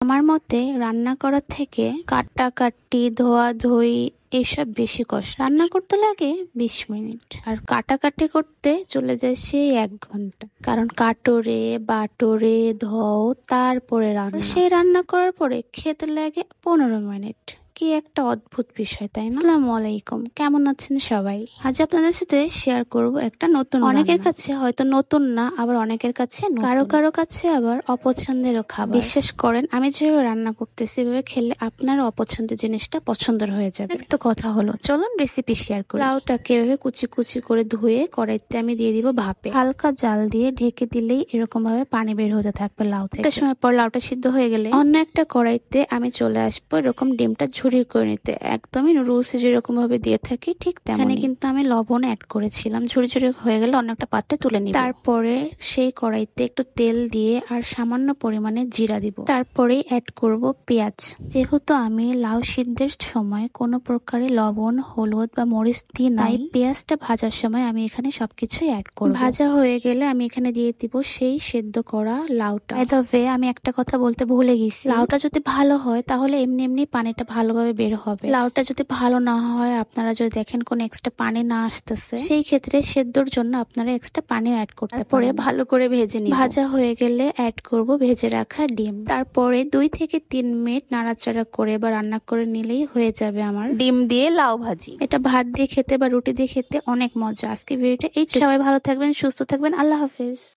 আমার মতে রান্না করার থেকে কাটাকাটি ধোয়াধুয়ি এসব বেশি কষ্ট। রান্না করতে লাগে 20 মিনিট আর কাটাকাটি করতে চলে যায় সেই 1 ঘন্টা। কারণ কাটোরে বাটোরে ধোও, তারপরে রান্না, সেই রান্না করার পরে খেতে লাগে 15 মিনিট। কি একটা অদ্ভুত বিষয়, তাই না? আসসালামু আলাইকুম, কেমন আছেন সবাই? আজ আপনাদের সাথে শেয়ার করব একটা নতুন, অনেকের কাছে হয়তো নতুন না, আবার অনেকের কাছে কারো কারো কাছে আবার অপছন্দেরও খাবার। বিশ্বাস করেন, আমি যেভাবে রান্না করতেছি এভাবে খেলে আপনারও অপছন্দের জিনিসটা পছন্দের হয়ে যাবে। তো কথা হলো, চলুন রেসিপি শেয়ার করি। লাউটাকে এভাবে কুচি কুচি করে ধুয়ে কড়াইতে আমি দিয়ে দিব ভাপে। হালকা জাল দিয়ে ঢেকে দিলেই এরকম ভাবে পানি বের হতে থাকবে লাউ থেকে। একটা সময় পর লাউটা সিদ্ধ হয়ে গেলে অন্য একটা কড়াইতে আমি চলে আসবো এরকম ডিমটা ঝুরি করে নিতে। একদমই নুডলসে যেরকম ভাবে দিয়ে থাকি ঠিক তেমনি, কিন্তু আমি লবণ অ্যাড করেছিলাম। ঝুরি ঝুরি হয়ে গেলে অন্য একটা পাত্রে তুলে নিব। তারপরে সেই কড়াইতে একটু তেল দিয়ে আর সামান্য পরিমাণে জিরা দিব। তারপরে অ্যাড করব পেঁয়াজ। যেহেতু আমি লাউ সিদ্ধের সময় কোনো প্রকারে লবণ, হলুদ বা মরিচ দিই নাই, পেঁয়াজটা ভাজার সময় আমি এখানে সবকিছুই অ্যাড করব। ভাজা হয়ে গেলে আমি এখানে দিয়ে দিব সেই সেদ্ধ করা লাউটা। এভাবে আমি একটা কথা বলতে ভুলে গেছি, লাউটা যদি ভালো হয় তাহলে এমনি এমনি পানিটা ভালোভাবে বের হবে। লাউটা যদি ভালো না হয়, আপনারা যদি দেখেন কোনো এক্সট্রা পানি না আসতেছে, সেই ক্ষেত্রে সেদ্ধর জন্য আপনারা এক্সট্রা পানি অ্যাড করতে পারেন। ভালো করে ভেজে নিব। ভাজা হয়ে গেলে অ্যাড করব ভেজে রাখা ডিম। তারপরে 2 থেকে 3 মিনিট নাড়াচাড়া করে বা রান্না করে নিলেই হয়ে যাবে আমার ডিম দিয়ে লাউ ভাজি। এটা ভাত দিয়ে খেতে বা রুটি দিয়ে খেতে অনেক মজা। আজকে ভিডিওটা এই, সবাই ভালো থাকবেন, সুস্থ থাকবেন, আল্লাহ হাফেজ।